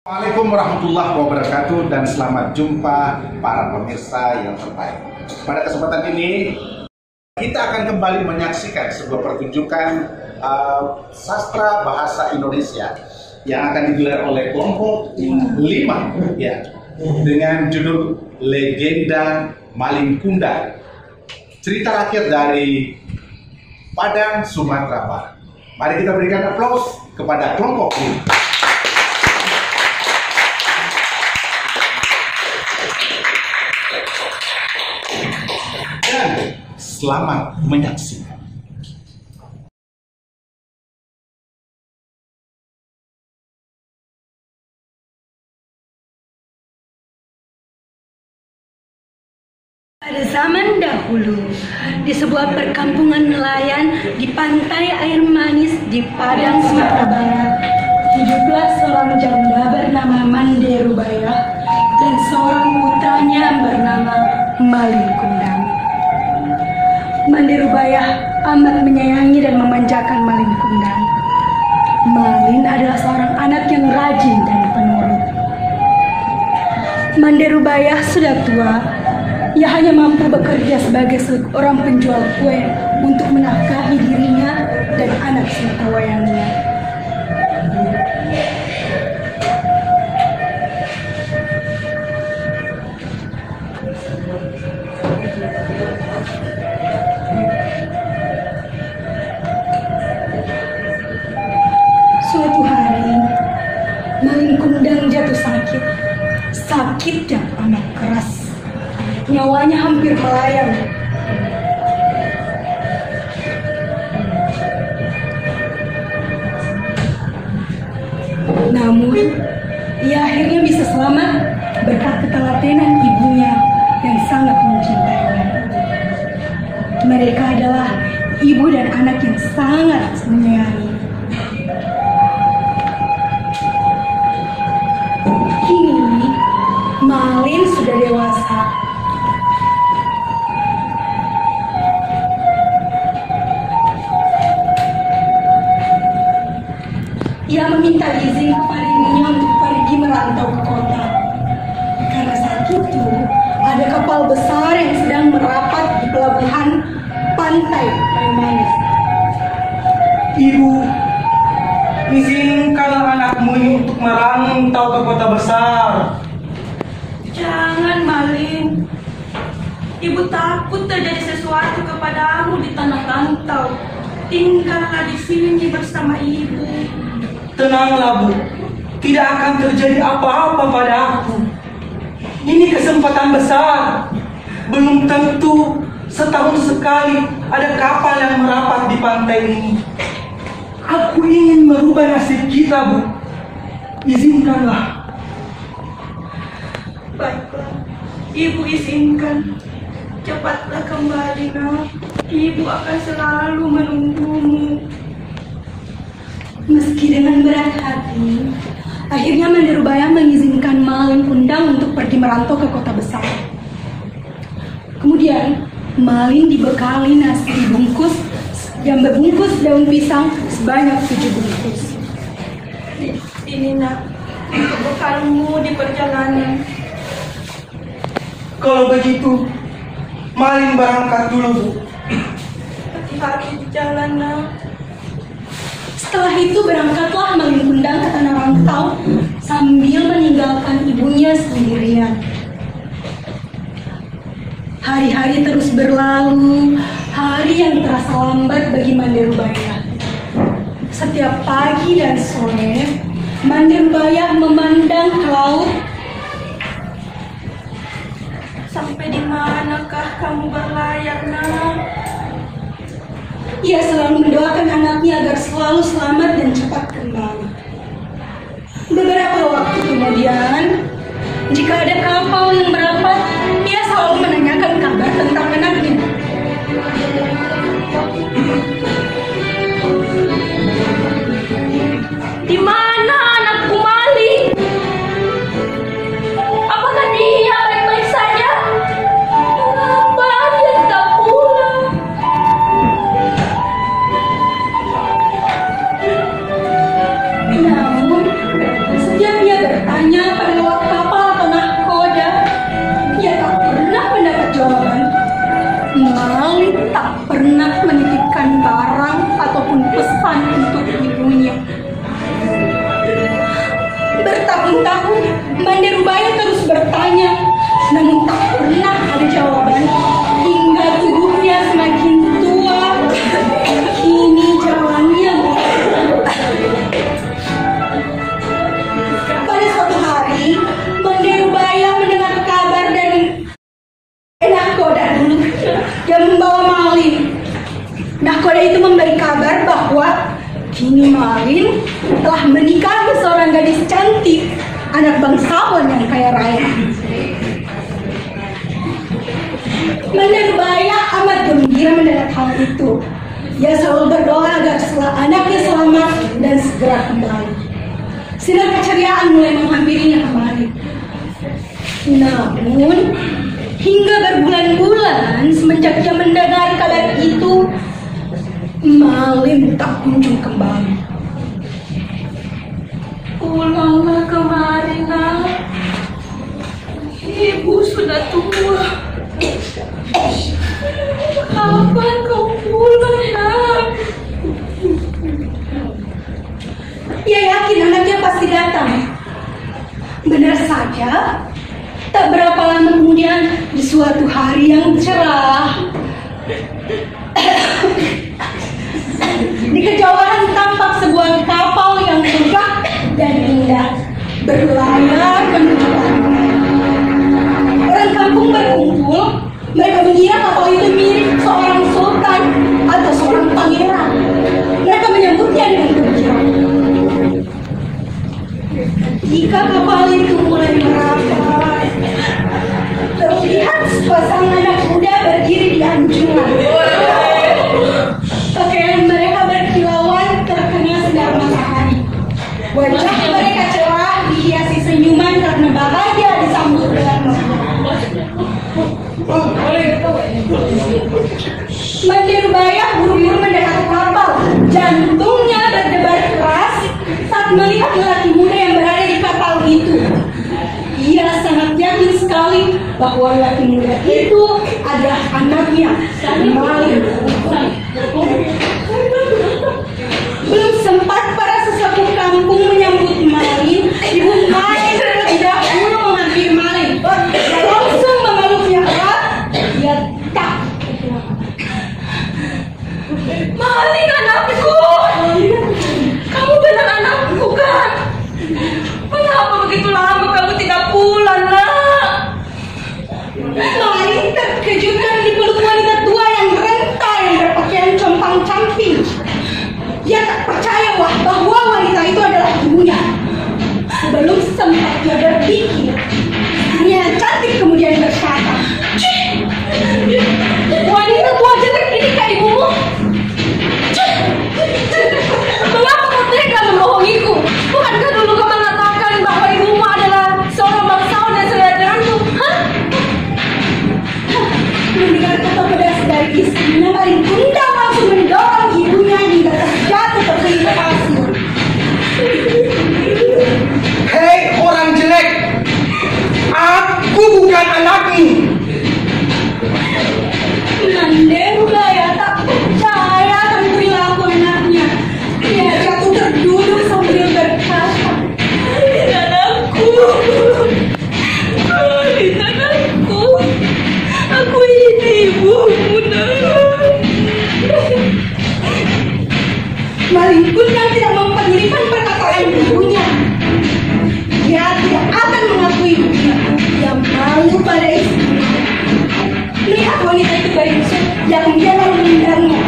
Assalamualaikum warahmatullahi wabarakatuh dan selamat jumpa para pemirsa yang terbaik. Pada kesempatan ini kita akan kembali menyaksikan sebuah pertunjukan sastra bahasa Indonesia yang akan digelar oleh kelompok 5 ya, dengan judul Legenda Malin Kundang. Cerita rakyat dari Padang, Sumatera Barat. Mari kita berikan aplaus kepada kelompok ini. Dan selamat menyaksikan. Pada zaman dahulu, di sebuah perkampungan nelayan di pantai air manis di Padang, Sumatera Barat, hiduplah seorang janda bernama Mande Rubaya dan seorang putranya bernama Malin Kundang. Mande Rubaya amat menyayangi dan memanjakan Malin Kundang. Malin adalah seorang anak yang rajin dan penurut. Mande Rubaya sudah tua. Ia hanya mampu bekerja sebagai seorang penjual kue untuk menafkahi dirinya dan anak sematawayangnya. Suatu hari, Malin Kundang jatuh sakit. Sakit yang amat keras. Nyawanya hampir melayang. Namun, ia akhirnya bisa selamat berkat ketelatenan ibunya yang sangat mencintainya. Mereka adalah ibu dan anak yang sangat menyayangi. Kini, Malin sudah dewasa. Ia meminta izin kepada ibunya untuk pergi merantau ke kota. Karena saat itu ada kapal besar yang sedang merapat di pelabuhan pantai Air Manis. Ibu, izinkanlah anakmu ini untuk merantau ke kota besar. Jangan, Malin. Ibu takut terjadi sesuatu kepadamu di tanah rantau. Tinggallah di sini bersama ibu. Tenanglah, Bu. Tidak akan terjadi apa-apa pada aku. Ini kesempatan besar. Belum tentu setahun sekali ada kapal yang merapat di pantai ini. Aku ingin merubah nasib kita, Bu. Izinkanlah. Baiklah, ibu izinkan. Cepatlah kembali, nak. Ibu akan selalu menunggumu. Meski dengan berat hati, akhirnya Mande Rubaya mengizinkan Malin Kundang untuk pergi merantau ke kota besar. Kemudian, Malin dibekali nasi dibungkus yang berbungkus daun pisang sebanyak 7 bungkus. Ini, nak, untuk bekalmu di perjalanan. Kalau begitu, Malin berangkat dulu, Bu. Hati-hati di jalan, nak. Setelah itu berangkatlah Malin Kundang ke tanah rantau sambil meninggalkan ibunya sendirian. Hari-hari terus berlalu, hari yang terasa lambat bagi Mande Rubaya. Setiap pagi dan sore, Mande Rubaya memandang ke laut. Sampai di manakah kamu berlayar, nak? Ia selalu mendoakan anaknya agar selalu selamat dan cepat kembali. Beberapa waktu kemudian, jika ada kapal yang merapat, ia selalu menanyakan kabar tentang anaknya. Di mana anakku Malin? Apakah dia baik-baik saja? Mengapa dia tak pulang? Namun, setiap ia bertanya bertanya pada awak kapal atau nahkoda, ia tak pernah mendapat jawaban. Malin tak pernah menitipkan barang ataupun pesan untuk ibunya. Bertahun-tahun Manderubaya terus bertanya, namun tak pernah ada jawaban. Hingga tubuhnya semakin tua, kini jalannya pada suatu hari, Manderubaya mendengar kabar dari nahkoda dulu yang membawa Malin. Nahkoda itu memberi kabar bahwa kini Malin telah menikahi seorang gadis cantik, anak bangsawan yang kaya raya. Manderubaya amat gembira mendengar hal itu. Ia selalu berdoa agar anaknya selamat dan segera kembali. Sinar keceriaan mulai menghampirinya kembali. Namun, hingga berbulan-bulan semenjak dia mendengar kabar itu, Malin tak kunjung kembali. Pulanglah kemari, nak. Ibu sudah tua. Kapan kau pulang, nak? Ia yakin anaknya pasti datang. Benar saja, tak berapa lama kemudian di suatu hari yang cerah, di kejauhan tampak sebuah kapal yang megah dan indah berlayar menuju pantai. Orang kampung berkumpul. Mereka mengira kapal itu mirip seorang sultan atau seorang pangeran. Mereka menyambutnya dengan gembira. Jika kapal itu mulai merapat, terlihat sepasang anak muda berdiri di anjungan. Pakaian mereka berkilauan terkena sinar matahari. Wajah mereka cerah dihiasi senyuman karena bahagia disambut dengan meriah. Manderubaya buru-buru mendekati kapal. Jantungnya berdebar keras saat melihat lelaki muda yang berada di kapal itu. Ia sangat yakin sekali bahwa lelaki muda itu adalah anaknya, Malin. Belum sempat para sesepuh kampung menyambut Malin, ibu Malin terlebih dahulu menghampiri Malin. Langsung memeluknya erat. Dia tak. Malin, anakku. Kamu benar anakku, kan? Mengapa begitu lama kamu tidak pulang, nak? Malin terkejutkan dipeluk wanita tua yang renta yang berpakaian compang-camping. Dia tak percaya bahwa wanita itu adalah ibunya. Sebelum sempat dia berpikir, dia cantik kemudian berkata, "Wanita tua jelek ini kah ibumu? Mengapa kau tega membohongiku? Bukankah dulu kau mengatakan bahwa ibumu adalah seorang bangsawan dan saudara denganku? Hah?" Mendengar kata pedas dari istrinya, Malin Kundang langsung mendorong ibunya hingga terjatuh terkeliling pasir. Hei orang jelek, aku bukan anakmu. Manderubaya tak percaya akan perilaku anaknya. Dia jatuh terduduk sambil berkata, Anakku. Malin, anakku. Aku ini ibumu, nak. Malin Kundang tidak mempedulikan perkataan ibunya. Dia tidak akan mengakui ibunya. Dia malu pada istrinya. Melihat wanita itu beringsut, dia kemudian lalu menendangnya.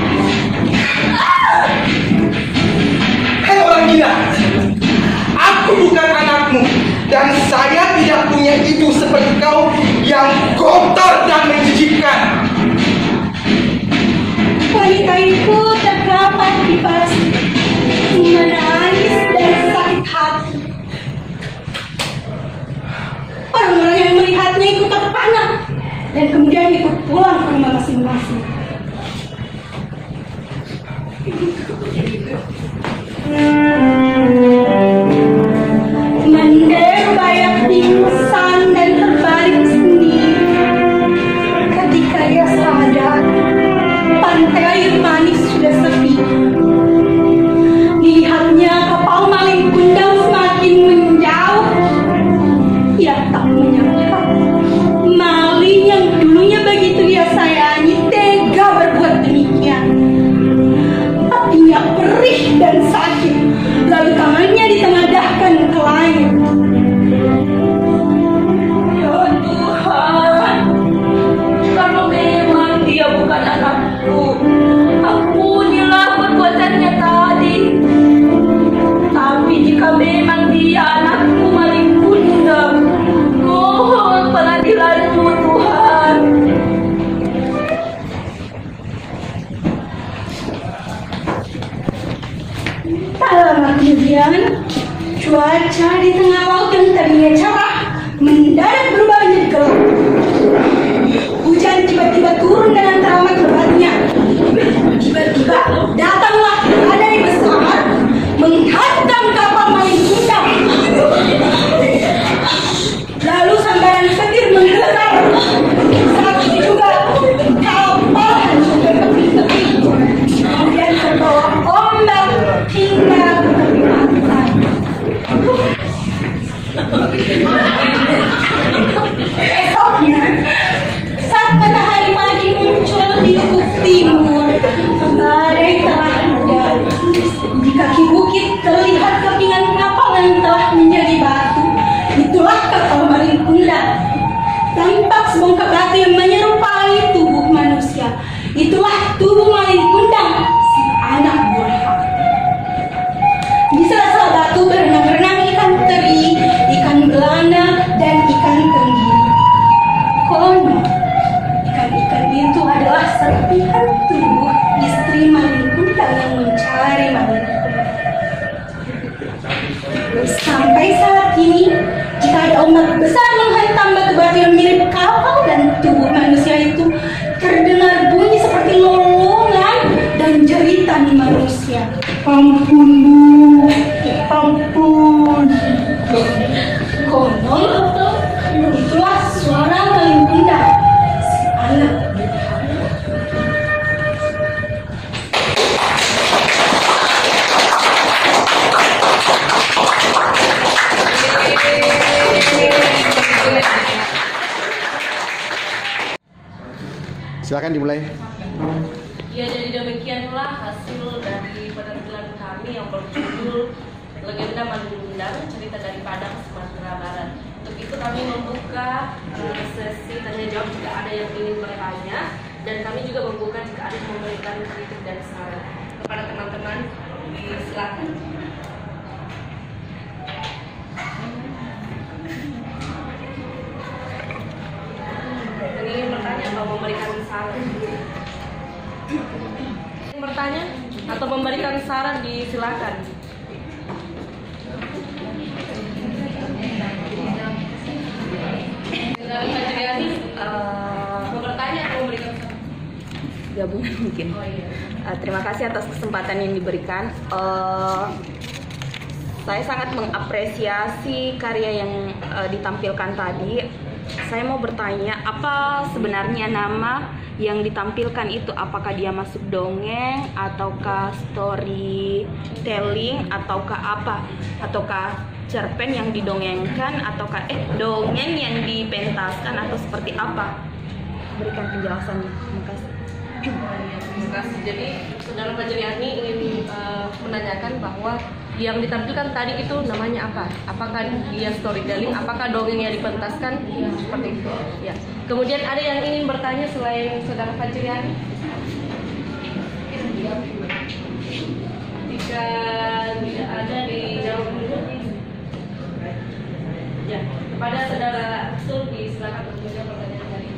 Hei orang gila, aku bukan anakmu dan saya tidak punya ibu seperti kau yang kotor dan menjijikkan. Wanita itu terdapat di pasir, menangis dan sakit hati. Orang-orang yang melihatnya ikut terpana dan kemudian ikut pulang ke rumah masing-masing. Manderubaya Esoknya, saat matahari pagi muncul di ufuk timur, badai telah reda. Di kaki bukit terlihat kepingan kapal yang telah menjadi batu. Itulah kapal Malin Kundang. Tampak sebongkah batu yang menyerupai tubuh manusia. Itulah tubuh Malin Kundang, si anak burhak. Di sela-sela batu berenang-renang ikan teri, ikan belana, dan ikan tenggiri. Konon, ikan-ikan itu adalah serpihan tubuh istri Malin Kundang yang mencari Malin Kundang. Sampai saat ini, jika ada ombak besar menghantam batu-batu yang mirip kapal dan tubuh manusia itu, terdengar bunyi seperti lolongan dan jeritan manusia. Ampun Bu, ampun. Konon, itulah suara Malin Kundang, si anak burhak. Silakan dimulai. Ya, jadi demikianlah hasil dari penampilan kami yang berjudul Legenda Malin Kundang, cerita dari Padang, Sumatera Barat. Untuk itu kami membuka sesi tanya jawab jika ada yang ingin bertanya, dan kami juga membuka jika ada yang memberikan kritik dan saran kepada teman-teman. Silakan. Ingin bertanya atau memberikan saran? Ingin bertanya atau memberikan saran, disilakan. Fajriani, mau bertanya atau memberikan saran? Gabungan mungkin. Oh iya. Terima kasih atas kesempatan yang diberikan. Saya sangat mengapresiasi karya yang ditampilkan tadi. Saya mau bertanya, apa sebenarnya nama yang ditampilkan itu? Apakah dia masuk dongeng, ataukah storytelling, ataukah apa? Ataukah cerpen yang didongengkan, ataukah dongeng yang dipentaskan, atau seperti apa? Berikan penjelasannya. Terima kasih. Terima kasih. Jadi saudara Fajriani ingin menanyakan bahwa yang ditampilkan tadi itu namanya apa? Apakah dia storytelling? Apakah dongeng yang dipentaskan? Seperti itu. Ya. Kemudian ada yang ingin bertanya selain saudara Fajriani? Jika tidak ada, dijawab dulu. Ya. Kepada saudara Sulki, silakan menjawab pertanyaan tadi.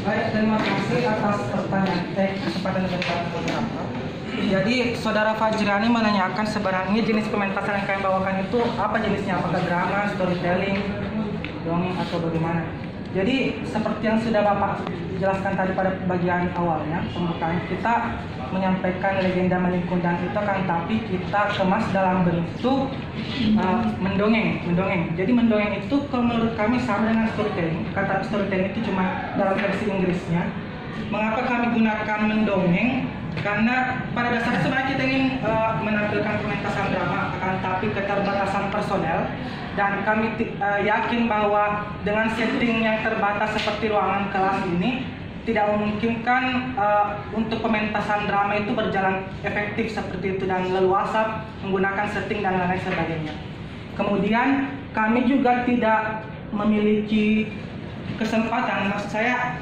Baik, terima kasih atas kesempatan yang diberikan. Jadi saudara Fajriani menanyakan sebenarnya jenis pementasan yang kami bawakan itu apa jenisnya? Apakah drama, storytelling, dongeng, atau bagaimana? Jadi seperti yang sudah Bapak jelaskan tadi pada bagian awalnya pembukaan, kita menyampaikan legenda Malin Kundang itu, kan tapi kita kemas dalam bentuk mendongeng. Jadi mendongeng itu kalau menurut kami sama dengan storytelling. Kata storytelling itu cuma dalam versi Inggrisnya. Mengapa kami gunakan mendongeng? Karena pada dasarnya sebenarnya kita ingin menampilkan pementasan drama, akan tapi keterbatasan personel, dan kami yakin bahwa dengan setting yang terbatas seperti ruangan kelas ini tidak memungkinkan untuk pementasan drama itu berjalan efektif seperti itu dan leluasa menggunakan setting dan lain sebagainya. Kemudian kami juga tidak memiliki kesempatan, maksud saya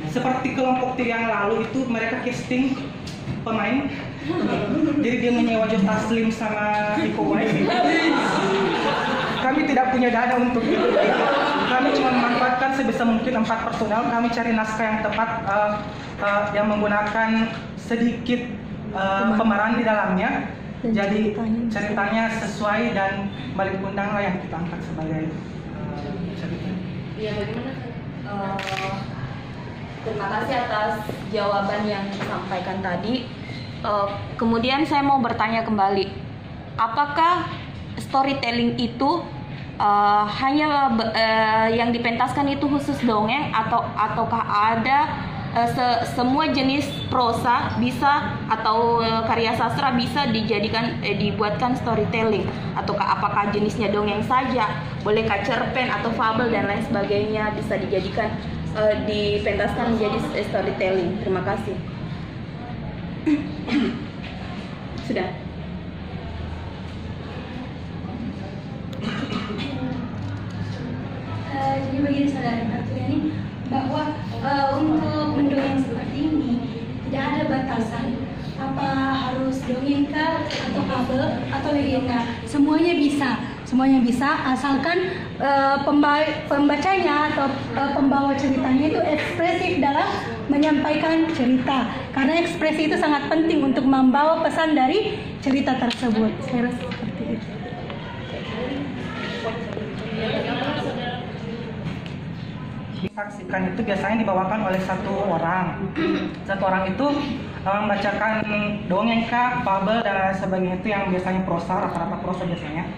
seperti kelompok yang lalu itu mereka casting pemain, jadi dia menyewa Joe Taslim sama Iko Uwais. Kami tidak punya dana untuk itu. Kami cuma memanfaatkan sebisa mungkin 4 personel. Kami cari naskah yang tepat yang menggunakan sedikit pemeran di dalamnya. Jadi ceritanya sesuai dan Malin Kundang lah yang kita angkat sebagai cerita. Iya, bagaimana? Terima kasih atas jawaban yang disampaikan tadi. Kemudian saya mau bertanya kembali, apakah storytelling itu hanya yang dipentaskan itu khusus dongeng, ataukah ada semua jenis prosa bisa atau karya sastra bisa dibuatkan storytelling, ataukah apakah jenisnya dongeng saja, bolehkah cerpen atau fabel dan lain sebagainya bisa dijadikan dipentaskan menjadi storytelling. Terima kasih. Sudah. Jadi begini saudara Martuliani, bahwa untuk mendongeng seperti ini tidak ada batasan apa harus dongeng kah atau fabel atau legenda, semuanya bisa asalkan pembacanya atau pembawa ceritanya itu ekspresif dalam menyampaikan cerita, karena ekspresi itu sangat penting untuk membawa pesan dari cerita tersebut. Saya rasa seperti itu. Disaksikan itu biasanya dibawakan oleh satu orang. Satu orang itu membacakan dongeng kah, fabel dan lain sebagainya, itu yang biasanya prosa, rata-rata prosa biasanya.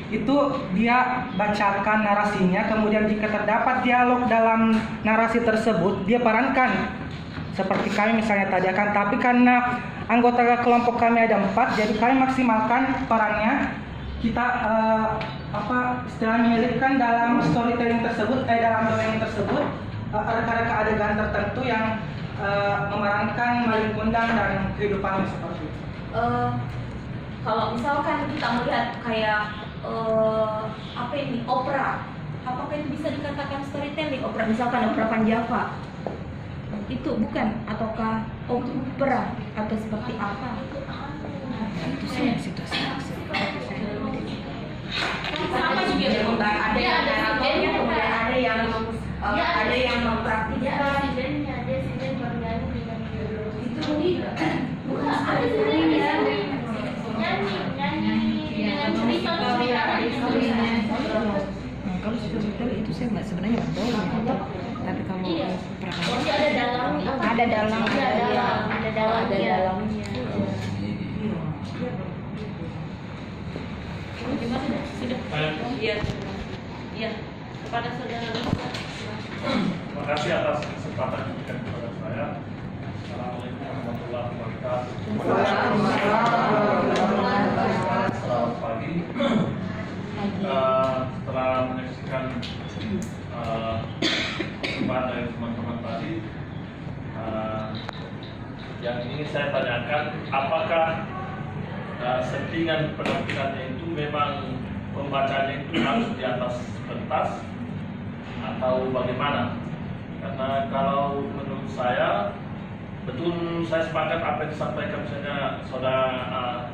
Itu dia bacakan narasinya, kemudian jika terdapat dialog dalam narasi tersebut, dia perankan. Seperti kami misalnya tadi akan, tapi karena anggota kelompok kami ada 4, jadi kami maksimalkan perannya. Kita istilahnya menyelipkan dalam storytelling tersebut, dalam dongeng tersebut reka-reka adegan tertentu yang memerankan Malin Kundang dan kehidupannya seperti itu. Kalau misalkan kita melihat kayak opera, apakah itu bisa dikatakan storytelling? Opera, misalkan opera Panjava, itu bukan, ataukah opera atau seperti apa? Itu sih situasi. Sama juga ya, ada yang naratornya, kemudian ada yang mempraktikkan. Itu bukan storytelling ya. Kalau storytelling itu saya nggak sebenarnya nggak tahu ya. Tapi kalau Ada dalamnya. Gimana? Sudah? Iya. Iya. Kepada saudara Lisa. Terima kasih atas kesempatan yang diberikan kepada saya. Assalamualaikum warahmatullahi wabarakatuh. Selamat pagi. Setelah menyaksikan persembahan dari teman-teman tadi, yang ingin saya tanyakan, apakah settingan penampilannya itu memang pembacanya itu harus di atas pentas atau bagaimana? Karena kalau menurut saya, betul saya sepakat apa yang disampaikan misalnya saudara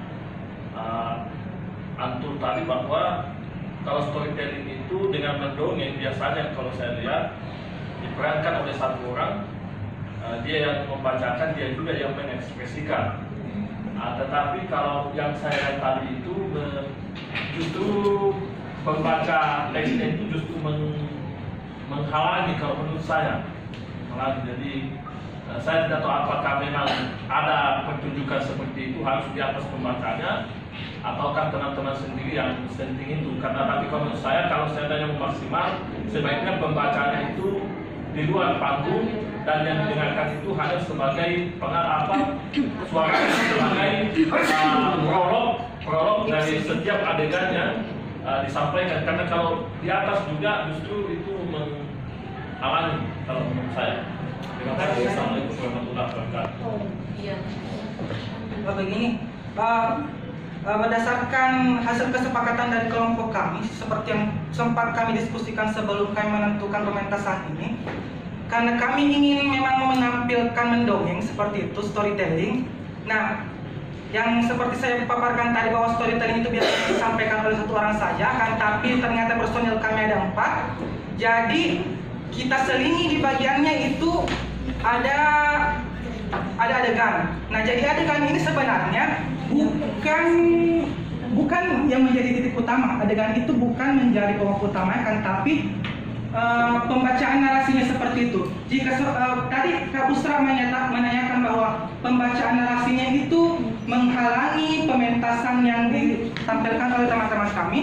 Antur tadi, bahwa kalau storytelling itu dengan mendongeng biasanya kalau saya lihat diperankan oleh satu orang, dia yang membacakan, dia juga yang mengekspresikan. Tetapi kalau yang saya lihat tadi itu justru pembaca teksnya itu justru menghalangi kalau menurut saya. Jadi saya tidak tahu apakah memang ada pertunjukan seperti itu harus di atas pembacanya, ataukah teman-teman sendiri yang setting itu. Karena tapi kalau menurut saya, kalau saya tanya maksimal, sebaiknya pembacanya itu di luar panggung, dan yang didengarkan itu hanya sebagai suara sebagai prolog dari setiap adegannya disampaikan. Karena kalau di atas juga justru itu menghalangi kalau menurut saya. Terima kasih. Assalamualaikum warahmatullahi wabarakatuh. Iya. Begini, berdasarkan hasil kesepakatan dari kelompok kami, seperti yang sempat kami diskusikan sebelum kami menentukan pementasan ini, karena kami ingin memang menampilkan mendongeng seperti itu, storytelling. Nah, yang seperti saya paparkan tadi bahwa storytelling itu biasanya disampaikan oleh satu orang saja, kan, tapi ternyata personil kami ada 4. Jadi kita selingi di bagiannya itu ada adegan. Nah, jadi adegan ini sebenarnya bukan yang menjadi titik utama. Adegan itu bukan menjadi pokok utama, kan, tapi pembacaan narasinya seperti itu. Jika tadi Kak Usra menanyakan bahwa pembacaan narasinya itu menghalangi pementasan yang ditampilkan oleh teman-teman kami.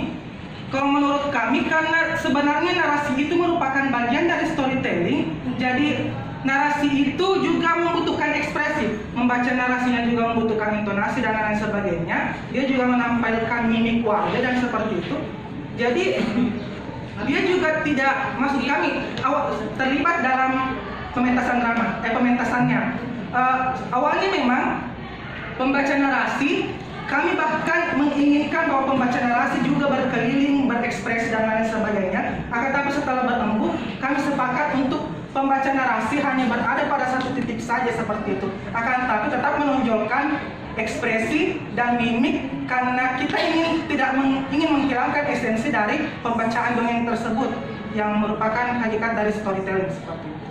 Kalau menurut kami, karena sebenarnya narasi itu merupakan bagian dari storytelling, jadi narasi itu juga membutuhkan ekspresi. Membaca narasinya juga membutuhkan intonasi dan lain sebagainya. Dia juga menampilkan mimik wajah dan seperti itu. Jadi dia juga tidak, maksud kami, terlibat dalam pementasan drama, pementasannya. Awalnya memang pembaca narasi, kami bahkan menginginkan bahwa pembaca narasi juga berkeliling, berekspresi dan lain sebagainya. Akan tapi setelah berembuk, kami sepakat untuk pembaca narasi hanya berada pada satu titik saja seperti itu. Akan tapi tetap menonjolkan ekspresi dan mimik karena kita ingin menghilangkan esensi dari pembacaan dongeng tersebut yang merupakan hakikat dari storytelling seperti itu.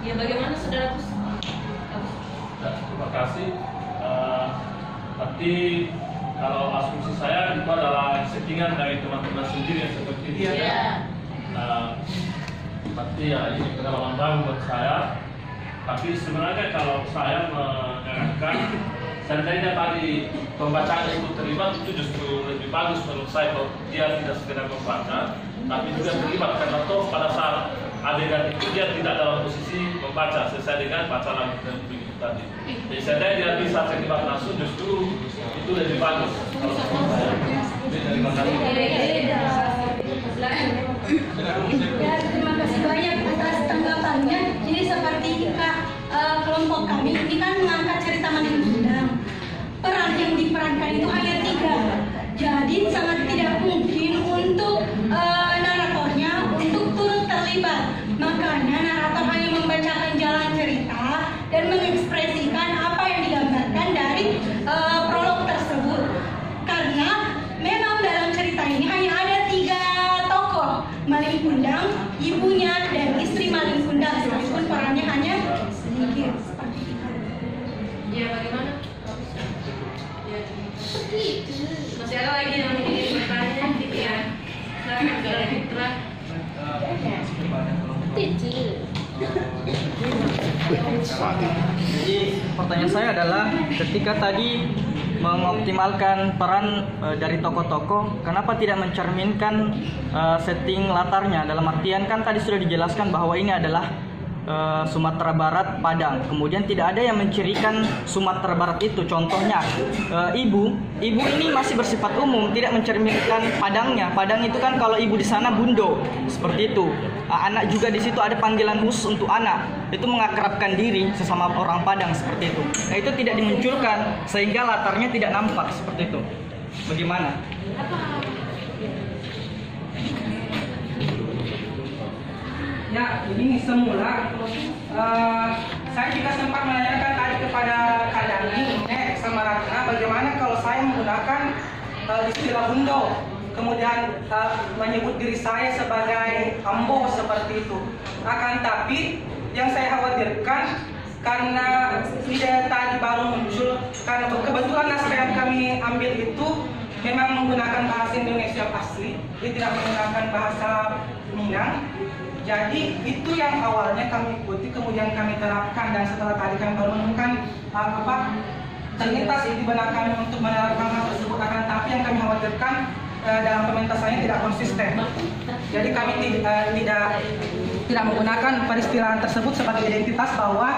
Ya, bagaimana saudaraku? Terima kasih. Tapi kalau asumsi saya itu adalah settingan dari teman-teman sendiri yang seperti itu. Iya. Berarti ya ini pengalaman baru buat saya. Tapi sebenarnya kalau saya mengarahkan, seandainya tadi pembacaan itu terlibat, itu justru lebih bagus menurut saya kalau dia tidak sekedar membaca, tapi juga terlibat karena toh pada saat adegan itu dia tidak dalam posisi membaca sesuai dengan bacaan dan begitu tadi. Jadi seandainya dia bisa terlibat langsung, justru itu lebih bagus kalau menurut saya. Terima kasih. Ya, terima kasih banyak atas tanggapannya. Jadi seperti kelompok kami ini kan mengangkat cerita Maling Kundang. Peran yang diperankan itu hanya 3. Jadi sangat tidak mungkin untuk naratornya untuk turut terlibat. Makanya narator hanya membacakan jalan cerita dan mengekspresikan apa yang digambarkan dari prolog tersebut. Karena memang dalam cerita ini hanya ada 3 tokoh, Maling Kundang, ibunya, dan istri Maling Kundang, meskipun perannya hanya sedikit seperti itu. Ya, bagaimana? Ya, masih ada lagi yang ingin bertanya, gitu ya? Silakan, Saudara Fitra. Jadi pertanyaan saya adalah ketika tadi mengoptimalkan peran dari tokoh-tokoh, kenapa tidak mencerminkan setting latarnya? Dalam artian kan tadi sudah dijelaskan bahwa ini adalah Sumatera Barat, Padang. Kemudian tidak ada yang mencirikan Sumatera Barat itu. Contohnya ibu ini masih bersifat umum, tidak mencerminkan Padangnya. Padang itu kan kalau ibu di sana bundo, seperti itu. Anak juga di situ ada panggilan khusus untuk anak. Itu mengakrabkan diri sesama orang Padang seperti itu. Nah, itu tidak dimunculkan sehingga latarnya tidak nampak seperti itu. Bagaimana? Ya, ini semula saya juga sempat menanyakan tadi kepada Kak Dani, sama Ratna, bagaimana kalau saya menggunakan istilah bundo, kemudian menyebut diri saya sebagai ambo seperti itu. Akan tapi yang saya khawatirkan karena ide tadi baru muncul, karena kebetulan naskah yang kami ambil itu memang menggunakan bahasa Indonesia asli, dia tidak menggunakan bahasa Minang. Jadi itu yang awalnya kami ikuti, kemudian kami terapkan, dan setelah tadi kami baru menemukan terlintas di benak kami untuk menerapkan hal tersebut. Akan tapi yang kami khawatirkan dalam pementasannya tidak konsisten. Jadi kami tidak menggunakan peristilaan tersebut sebagai identitas bahwa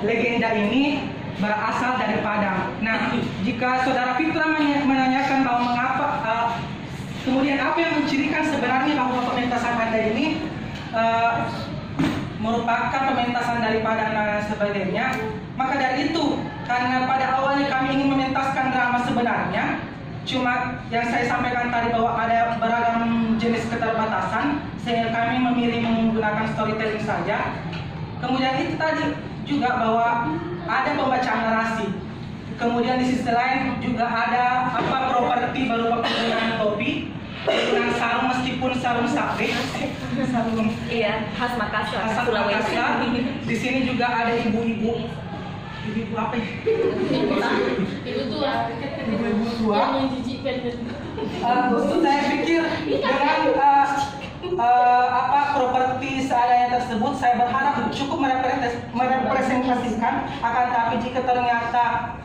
legenda ini berasal dari Padang. Nah, jika Saudara Fitra menanyakan bahwa mengapa kemudian apa yang mencirikan sebenarnya bahwa pementasan Anda ini merupakan pementasan dari Padang dan sebagainya, maka dari itu, karena pada awalnya kami ingin mementaskan drama sebenarnya, cuma yang saya sampaikan tadi bahwa ada beragam jenis keterbatasan, sehingga kami memilih menggunakan storytelling saja. Kemudian itu tadi juga bahwa ada pembacaan narasi. Kemudian di sisi lain juga ada properti berupa penggunaan topi, penggunaan sarung meskipun sarung sabit, sarung khas Makassar, khas Sulawesi. Makassar. Di sini juga ada ibu-ibu apa ya? Ibu tua. Ibu tua. Yang menjijikkan. Saya pikir dengan properti seadanya tersebut, saya berharap cukup merepresentasikan. Akan tapi jika ternyata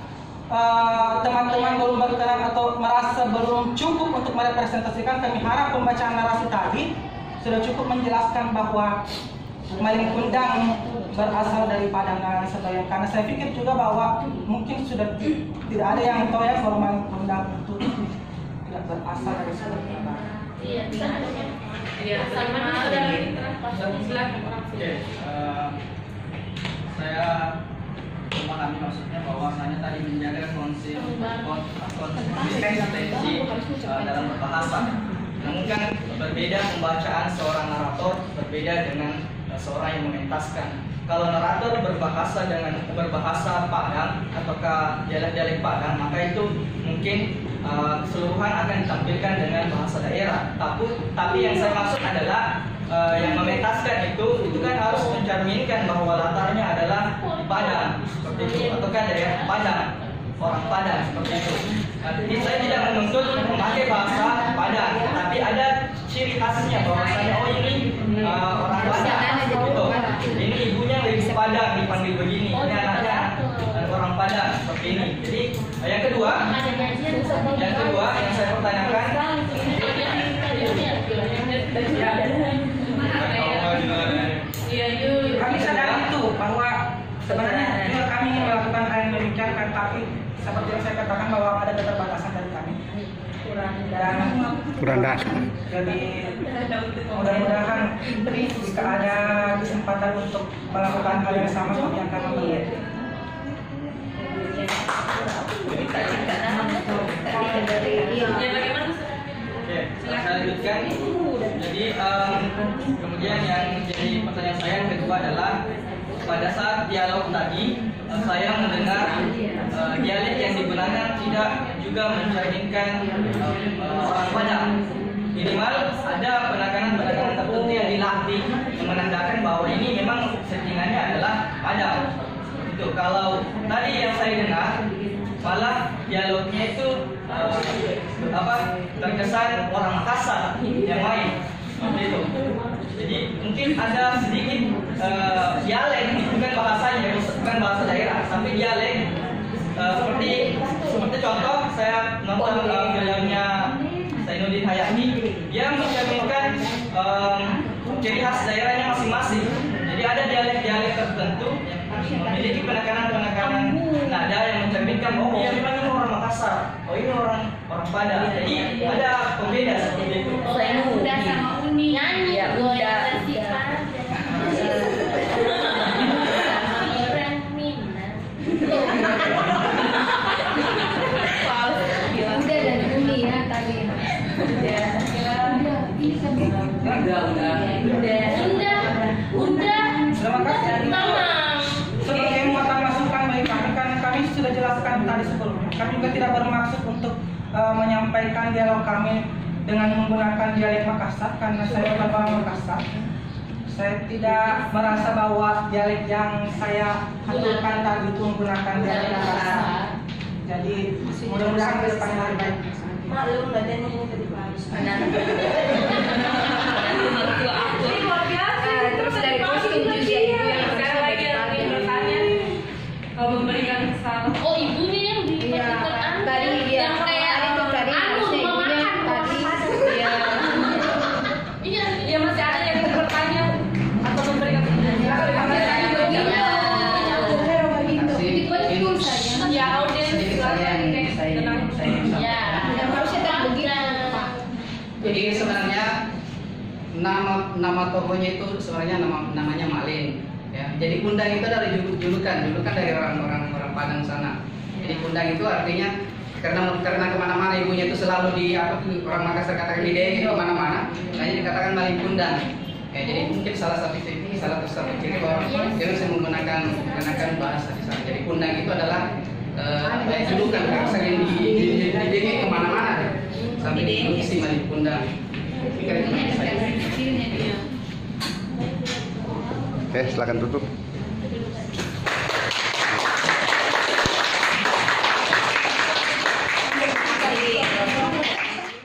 teman-teman belum berkenan atau merasa belum cukup untuk merepresentasikan, kami harap pembacaan narasi tadi sudah cukup menjelaskan bahwa maling kundang berasal dari Padang dan sebagainya. Karena saya pikir juga bahwa mungkin sudah tidak ada yang tahu ya kalau maling kundang itu tidak berasal dari Sumatera Barat. Iya, tidak ada. Iya, sama dari saya memahami maksudnya bahwasanya tadi menjaga konsistensi dalam berbahasa. Namun kan berbeda pembacaan seorang narator berbeda dengan seorang yang mementaskan. Kalau narator berbahasa Padang ataukah dialek Padang, maka itu mungkin keseluruhan akan ditampilkan dengan bahasa daerah. Tapi yang saya maksud adalah yang mementaskan itu kan harus mencerminkan bahwa latarnya adalah Padang seperti itu, ataukah daerah Padang, orang Padang seperti itu. Jadi saya tidak menuntut memakai bahasa Padang, tapi ada ciri khasnya bahwasanya ini orang Padang gitu. Ini ibunya ibu Padang dipanggil begini, ini anaknya orang Padang seperti ini. Jadi yang kedua yang saya pertanyakan, kami sadar itu bahwa sebenarnya juga kami ingin melakukan hal yang demikian, tapi seperti yang saya katakan bahwa ada keterbatasan dari kami kurang data. Jadi mudah-mudahan jika ada kesempatan untuk melakukan hal yang sama kami akan memilih. Oke, saya lanjutkan. Jadi kemudian yang jadi pertanyaan saya yang kedua adalah pada saat dialog tadi saya mendengar dialek yang digunakan tidak juga mencerminkan orang Padang. Minimal ada penekanan tertentu yang dilatih yang menandakan bahwa ini memang settingannya adalah Padang. Itu kalau tadi yang saya dengar malah dialognya itu terkesan orang Makassar yang main itu. Jadi mungkin ada sedikit dialek, bukan bahasanya, bukan bahasa daerah, tapi dialek. Seperti contoh saya nonton filmnya Zainuddin Hayati, dia mencerminkan ciri khas daerahnya masing-masing. Jadi ada dialek-dialek tertentu yang memiliki penekanan nada yang mencerminkan oh dia memang ini orang Makassar, oh ini orang Padang. Jadi ada pembeda seperti itu. Udah sama Uni nyanyi ya udah. Udah dari Uni ya tadi. Udah. Terima kasih. Sebagai muatan masukan bagi kami, karena kami sudah jelaskan tadi sebelumnya. Kami juga tidak bermaksud untuk menyampaikan dialog kami dengan menggunakan dialek Makassar, karena saya bukan orang Makassar. Saya tidak merasa bahwa dialek yang saya haturkan tadi itu menggunakan dialek Makassar. Jadi mudah-mudahan ke depannya lebih baik. Maklum badannya ini tadi bagus. Terus dari kostum juga ibu yang sekarang lagi bertanya memberikan salam. Oh ibunya yang diperhatikan tadi dia yang kayak tadi ibunya tadi iya masih ada yang bertanya atau memberikan ya audiens Jadi sebenarnya nama tokohnya itu sebenarnya namanya Malin. Ya, jadi Kundang itu dari julukan dari orang Padang sana. Jadi Kundang itu artinya karena kemana-mana ibunya itu selalu orang Makassar katakan di dek kemana-mana, makanya dikatakan Malin Kundang. Ya, jadi mungkin salah satu ciri bahwa dia bisa menggunakan bahasa di sana. Jadi Kundang itu adalah julukan karena sering di dek kemana-mana sampai di isi Malin Kundang. Oke, silakan tutup.